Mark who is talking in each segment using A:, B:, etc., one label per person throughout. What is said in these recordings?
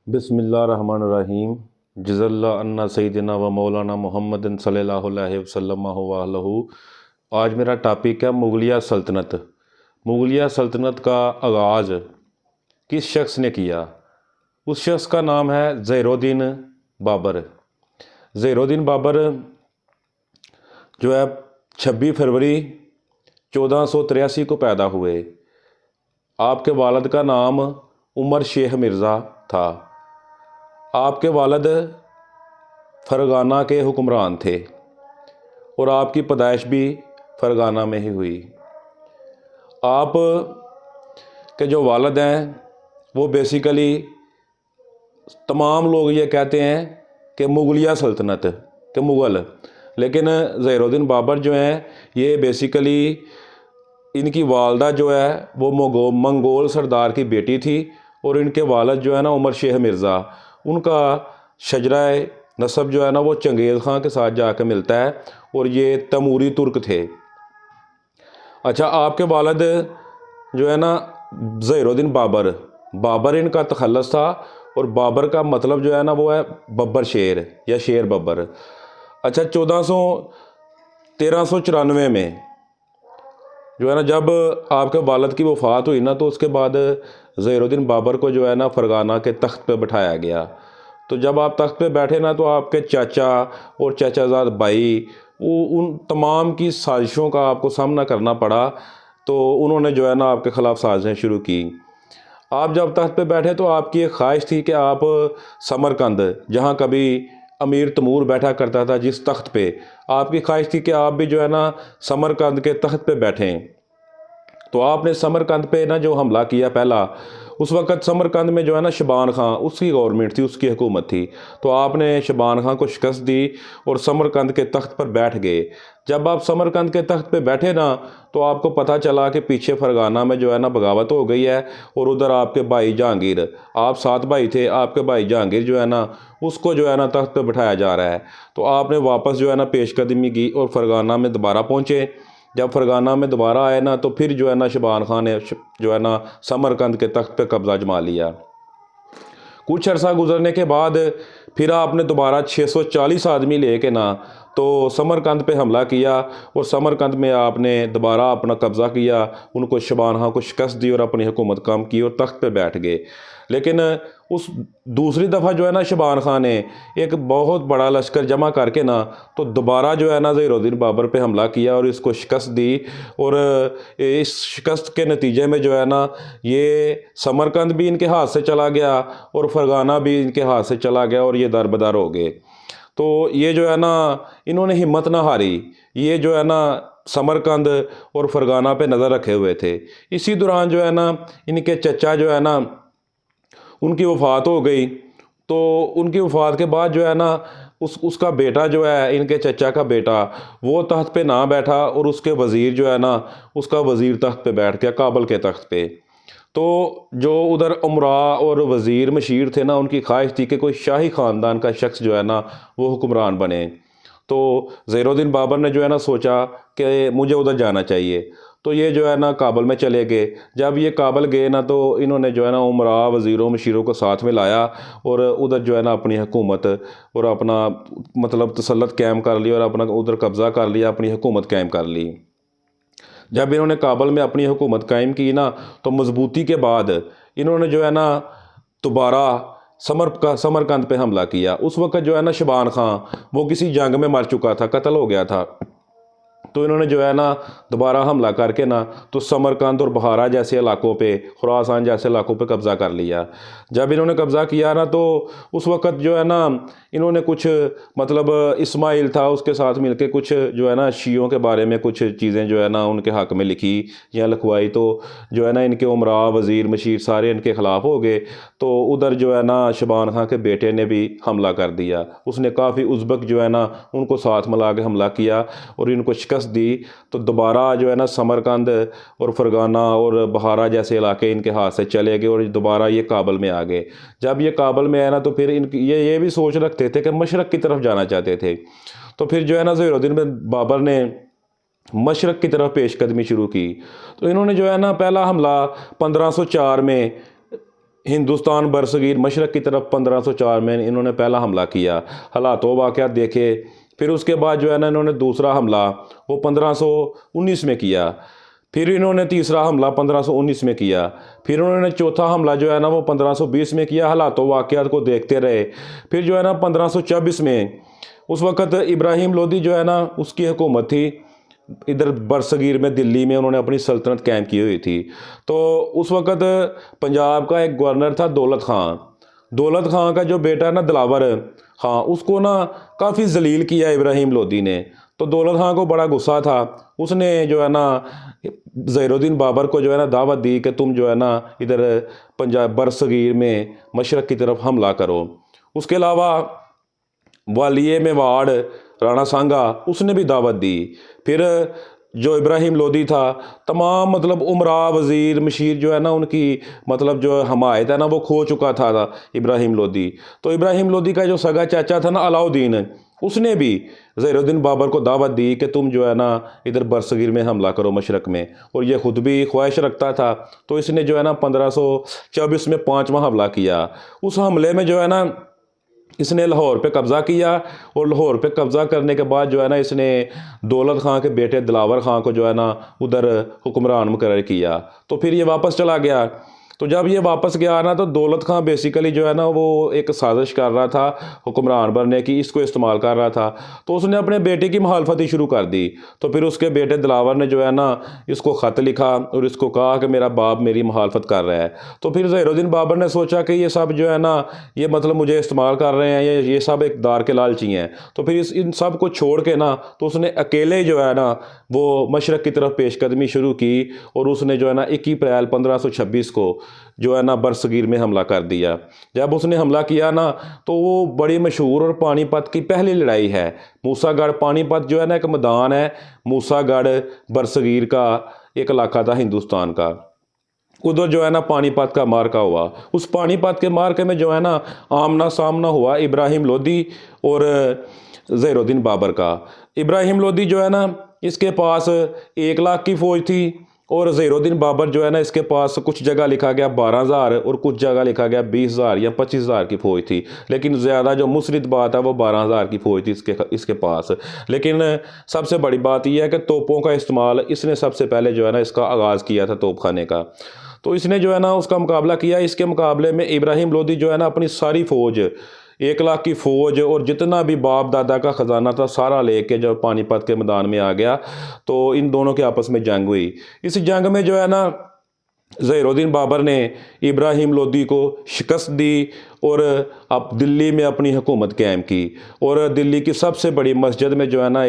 A: بسم اللہ الرحمن الرحیم جز اللہ عنا سیدنا و مولانا محمد صلی اللہ علیہ وسلم وآلہ۔ آج میرا ٹاپک ہے مغلیہ سلطنت۔ مغلیہ سلطنت کا آغاز کس شخص نے کیا؟ اس شخص کا نام ہے ظہیر الدین بابر۔ ظہیر الدین بابر جو ہے 26 فروری 1483 کو پیدا ہوئے۔ آپ کے والد کا نام عمر شیخ مرزا تھا۔ آپ کے والد فرغانہ کے حکمران تھے اور آپ کی پیدائش بھی فرغانہ میں ہی ہوئی۔ آپ کے جو والد ہیں وہ بیسیکلی تمام لوگ یہ کہتے ہیں کہ مغلیہ سلطنت کہ مغل، لیکن ظہیر الدین بابر جو ہیں یہ بیسیکلی ان کی والدہ جو ہے وہ منگول سردار کی بیٹی تھی، اور ان کے والد جو ہے نا عمر شیخ مرزا، ان کا شجرہ نسب جو ہے نا وہ چنگیز خان کے ساتھ جا کے ملتا ہے، اور یہ تیموری ترک تھے۔ اچھا، آپ کے والد جو ہے نا ظہیر الدین بابر، بابر ان کا تخلص تھا، اور بابر کا مطلب جو ہے نا وہ ہے ببر شیر یا شیر ببر۔ اچھا، 1394 میں جو ہے نا جب آپ کے والد کی وفات ہوئی نا، تو اس کے بعد ظہیر الدین بابر کو جو ہے نا فرغانہ کے تخت پہ بٹھایا گیا۔ تو جب آپ تخت پہ بیٹھے نا تو آپ کے چاچا اور چاچا زاد بھائی ان تمام کی سازشوں کا آپ کو سامنا کرنا پڑا، تو انہوں نے جو ہے نا آپ کے خلاف سازشیں شروع کی۔ آپ جب تخت پہ بیٹھے تو آپ کی ایک خواہش تھی کہ آپ سمرقند، جہاں کبھی امیر تیمور بیٹھا کرتا تھا جس تخت پہ، آپ کی خواہش تھی کہ آپ بھی جو ہے نا سمرقند کے تخت پہ بیٹھیں۔ تو آپ نے سمرقند پہ نا جو حملہ کیا پہلا، اس وقت سمرقند میں جو ہے نا شبان خان، اس کی گورنمنٹ تھی، اس کی حکومت تھی، تو آپ نے شبان خان کو شکست دی اور سمرقند کے تخت پر بیٹھ گئے۔ جب آپ سمرقند کے تخت پہ بیٹھے نا تو آپ کو پتہ چلا کہ پیچھے فرغانہ میں جو ہے نا بغاوت ہو گئی ہے، اور ادھر آپ کے بھائی جہانگیر، آپ 7 بھائی تھے، آپ کے بھائی جہانگیر جو ہے نا اس کو جو ہے نا تخت پہ بٹھایا جا رہا ہے۔ تو آپ نے واپس جو ہے نا پیش قدمی کی اور فرغانہ میں دوبارہ پہنچے۔ جب فرغانہ میں دوبارہ آئے نا تو پھر جو ہے نا شبان خان نے جو ہے نا سمرقند کے تخت پہ قبضہ جما لیا۔ کچھ عرصہ گزرنے کے بعد پھر آپ نے دوبارہ 640 آدمی لے کے نا تو سمرقند پہ حملہ کیا، اور سمرقند میں آپ نے دوبارہ اپنا قبضہ کیا، ان کو شبان خان کو شکست دی اور اپنی حکومت قائم کی اور تخت پہ بیٹھ گئے۔ لیکن اس دوسری دفعہ جو ہے نا شبان خان نے ایک بہت بڑا لشکر جمع کر کے نا تو دوبارہ جو ہے نا ظہیر الدین بابر پہ حملہ کیا اور اس کو شکست دی، اور اس شکست کے نتیجے میں جو ہے نا یہ سمرقند بھی ان کے ہاتھ سے چلا گیا اور فرغانہ بھی ان کے ہاتھ سے چلا گیا، اور یہ دربدر ہو گئے۔ تو یہ جو ہے نا انہوں نے ہمت نہ ہاری، یہ جو ہے نا سمرقند اور فرغانہ پہ نظر رکھے ہوئے تھے۔ اسی دوران جو ہے نا ان کے چچا جو ہے نا ان کی وفات ہو گئی، تو ان کی وفات کے بعد جو ہے نا اس کا بیٹا جو ہے، ان کے چچا کا بیٹا، وہ تخت پہ نہ بیٹھا، اور اس کے وزیر جو ہے نا اس کا وزیر تخت پہ بیٹھ گیا، کابل کے تخت پہ۔ تو جو ادھر امراء اور وزیر مشیر تھے نا، ان کی خواہش تھی کہ کوئی شاہی خاندان کا شخص جو ہے نا وہ حکمران بنے۔ تو ظہیر الدین بابر نے جو ہے نا سوچا کہ مجھے ادھر جانا چاہیے، تو یہ جو ہے نا کابل میں چلے گئے۔ جب یہ کابل گئے نا تو انہوں نے جو ہے نا امراء، وزیروں، مشیروں کو ساتھ میں لایا، اور ادھر جو ہے نا اپنی حکومت اور اپنا مطلب تسلط قائم کر لی، اور اپنا ادھر قبضہ کر لیا، اپنی حکومت قائم کر لی۔ جب انہوں نے کابل میں اپنی حکومت قائم کی نا تو مضبوطی کے بعد انہوں نے جو ہے نا دوبارہ سمرقند پہ حملہ کیا۔ اس وقت جو ہے نا شبان خان وہ کسی جنگ میں مر چکا تھا، قتل ہو گیا تھا، تو انہوں نے جو ہے نا دوبارہ حملہ کر کے نا تو سمرقند اور بخارا جیسے علاقوں پہ، خراسان جیسے علاقوں پہ قبضہ کر لیا۔ جب انہوں نے قبضہ کیا نا تو اس وقت جو ہے نا انہوں نے کچھ مطلب اسماعیل تھا، اس کے ساتھ مل کے کچھ جو ہے نا شیعوں کے بارے میں کچھ چیزیں جو ہے نا ان کے حق میں لکھی یا لکھوائی، تو جو ہے نا ان کے امراء، وزیر، مشیر سارے ان کے خلاف ہو گئے۔ تو ادھر جو ہے نا شبان خان کے بیٹے نے بھی حملہ کر دیا، اس نے کافی ازبک جو ہے نا ان کو ساتھ ملا کے حملہ کیا اور ان کو شکست دی۔ تو دوبارہ جو ہے نا سمرقند اور فرغانہ اور بخارا جیسے علاقے ان کے ہاتھ سے چلے گئے، اور دوبارہ یہ کابل میں آ گئے۔ جب یہ کابل میں آئے نا تو پھر یہ بھی سوچ رکھتے تھے کہ مشرق کی طرف جانا چاہتے تھے، تو پھر جو ہے نا ظہیر الدین بابر نے مشرق کی طرف پیش قدمی شروع کی۔ تو انہوں نے جو ہے نا پہلا حملہ 1504 میں ہندوستان برصغیر مشرق کی طرف 1504 میں انہوں نے پہلا حملہ کیا، حالات و واقعات دیکھے۔ پھر اس کے بعد جو ہے نا انہوں نے دوسرا حملہ وہ 1519 میں کیا، پھر انہوں نے تیسرا حملہ 1519 میں کیا، پھر انہوں نے چوتھا حملہ جو ہے نا وہ 1520 میں کیا۔ حالات و واقعات کو دیکھتے رہے۔ پھر جو ہے نا 1524 میں اس وقت ابراہیم لودھی جو ہے نا اس کی حکومت تھی ادھر برصغیر میں، دلی میں انہوں نے اپنی سلطنت قائم کی ہوئی تھی۔ تو اس وقت پنجاب کا ایک گورنر تھا دولت خان۔ دولت خان کا جو بیٹا ہے نا دلاور خان، اس کو نا کافی ذلیل کیا ابراہیم لودھی نے۔ تو دولت خان کو بڑا غصہ تھا، اس نے جو ہے نا ظہیر الدین بابر کو جو ہے نا دعوت دی کہ تم جو ہے نا ادھر پنجاب برصغیر میں مشرق کی طرف حملہ کرو۔ اس کے علاوہ والیے میواڑ رانا سانگا اس نے بھی دعوت دی۔ پھر جو ابراہیم لودھی تھا تمام مطلب امراء وزیر مشیر جو ہے نا ان کی مطلب جو حمایت ہے نا وہ کھو چکا تھا ابراہیم لودھی۔ تو ابراہیم لودھی کا جو سگا چاچا تھا نا علاؤدین، اس نے بھی ظہیر الدین بابر کو دعوت دی کہ تم جو ہے نا ادھر برصغیر میں حملہ کرو مشرق میں، اور یہ خود بھی خواہش رکھتا تھا۔ تو اس نے جو ہے نا 1524 میں 5واں حملہ کیا۔ اس حملے میں جو ہے نا اس نے لاہور پہ قبضہ کیا، اور لاہور پہ قبضہ کرنے کے بعد جو ہے نا اس نے دولت خان کے بیٹے دلاور خان کو جو ہے نا ادھر حکمران مقرر کیا۔ تو پھر یہ واپس چلا گیا۔ تو جب یہ واپس گیا نا تو دولت خان بیسیکلی جو ہے نا وہ ایک سازش کر رہا تھا حکمران بننے کی، اس کو استعمال کر رہا تھا۔ تو اس نے اپنے بیٹے کی مخالفت شروع کر دی۔ تو پھر اس کے بیٹے دلاور نے جو ہے نا اس کو خط لکھا اور اس کو کہا کہ میرا باپ میری مخالفت کر رہا ہے۔ تو پھر ظہیر الدین بابر نے سوچا کہ یہ سب جو ہے نا یہ مطلب مجھے استعمال کر رہے ہیں، یہ سب اقتدار کے لالچی ہیں۔ تو پھر ان سب کو چھوڑ کے نا تو اس نے اکیلے جو ہے نا وہ مشرق کی طرف پیش قدمی شروع کی، اور اس نے جو ہے نا 21 اپریل 1526 کو جو ہے نا برصغیر میں حملہ کر دیا۔ جب اس نے حملہ کیا نا تو وہ بڑی مشہور اور پانی پت کی پہلی لڑائی ہے۔ موسیٰ گڑھ پانی پت جو ہے نا ایک میدان ہے، موسیٰ گڑھ برصغیر کا ایک علاقہ تھا ہندوستان کا، ادھر جو ہے نا پانی پت کا مارکا ہوا۔ اس پانی پت کے مارکے میں جو ہے نا آمنا سامنا ہوا ابراہیم لودھی اور ظہیر الدین بابر کا۔ ابراہیم لودھی جو ہے نا اس کے پاس 1,00,000 کی فوج تھی، اور ظہیر الدین بابر جو ہے نا اس کے پاس کچھ جگہ لکھا گیا 12,000 اور کچھ جگہ لکھا گیا 20,000 یا 25,000 کی فوج تھی، لیکن زیادہ جو مثبت بات ہے وہ 12,000 کی فوج تھی اس کے پاس۔ لیکن سب سے بڑی بات یہ ہے کہ توپوں کا استعمال اس نے سب سے پہلے جو ہے نا اس کا آغاز کیا تھا توپ خانے کا۔ تو اس نے جو ہے نا اس کا مقابلہ کیا۔ اس کے مقابلے میں ابراہیم لودھی جو ہے نا اپنی ساری فوج 1,00,000 کی فوج اور جتنا بھی باپ دادا کا خزانہ تھا سارا لے کے جب پانی پت کے میدان میں آ گیا، تو ان دونوں کے آپس میں جنگ ہوئی۔ اس جنگ میں جو ہے نا ظہیر الدین بابر نے ابراہیم لودھی کو شکست دی اور اب دلی میں اپنی حکومت قائم کی، اور دلی کی سب سے بڑی مسجد میں جو ہے نا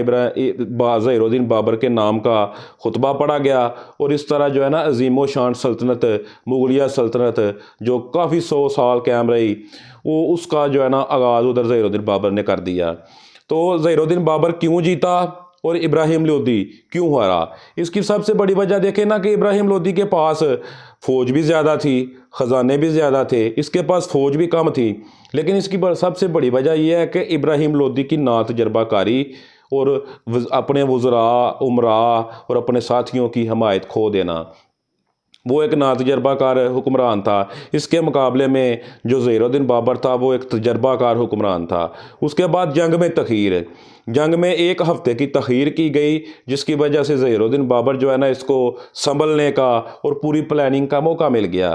A: ظہیر الدین بابر کے نام کا خطبہ پڑھا گیا، اور اس طرح جو ہے نا عظیم و شان سلطنت مغلیہ سلطنت جو کافی 100 سال قائم رہی، وہ اس کا جو ہے نا آغاز ادھر ظہیر الدین بابر نے کر دیا۔ تو ظہیر الدین بابر کیوں جیتا اور ابراہیم لودھی کیوں ہارا؟ اس کی سب سے بڑی وجہ دیکھیں نا کہ ابراہیم لودھی کے پاس فوج بھی زیادہ تھی، خزانے بھی زیادہ تھے، اس کے پاس فوج بھی کم تھی، لیکن اس کی سب سے بڑی وجہ یہ ہے کہ ابراہیم لودھی کی ناتجربہ کاری اور اپنے وزراء، امراء اور اپنے ساتھیوں کی حمایت کھو دینا۔ وہ ایک ناتجربہ کار حکمران تھا، اس کے مقابلے میں جو ظہیر الدین بابر تھا وہ ایک تجربہ کار حکمران تھا۔ اس کے بعد جنگ میں تاخیر، جنگ میں 1 ہفتے کی تاخیر کی گئی، جس کی وجہ سے ظہیر الدین بابر جو ہے نا اس کو سنبھلنے کا اور پوری پلاننگ کا موقع مل گیا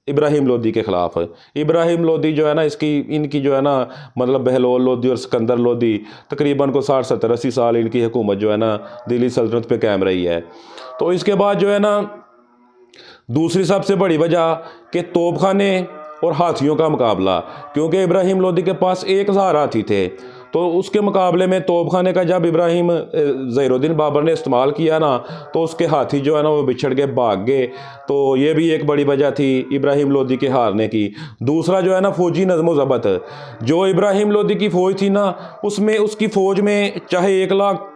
A: ابراہیم لودھی کے خلاف۔ ابراہیم لودھی جو ہے نا ان کی جو ہے نا مطلب بہلول لودھی اور سکندر لودھی تقریباً کو 60 70 80 سال ان کی حکومت جو ہے نا دلی سلطنت پہ قائم رہی ہے۔ تو اس کے بعد جو ہے نا دوسری سب سے بڑی وجہ کہ توپ خانے اور ہاتھیوں کا مقابلہ، کیونکہ ابراہیم لودھی کے پاس 1,000 ہاتھی تھے، تو اس کے مقابلے میں توپ خانے کا جب ظہیر الدین بابر نے استعمال کیا نا تو اس کے ہاتھی جو ہے نا وہ بچھڑ کے بھاگ گئے۔ تو یہ بھی ایک بڑی وجہ تھی ابراہیم لودھی کے ہارنے کی۔ دوسرا جو ہے نا فوجی نظم و ضبط، جو ابراہیم لودھی کی فوج تھی نا اس کی فوج میں چاہے 1,00,000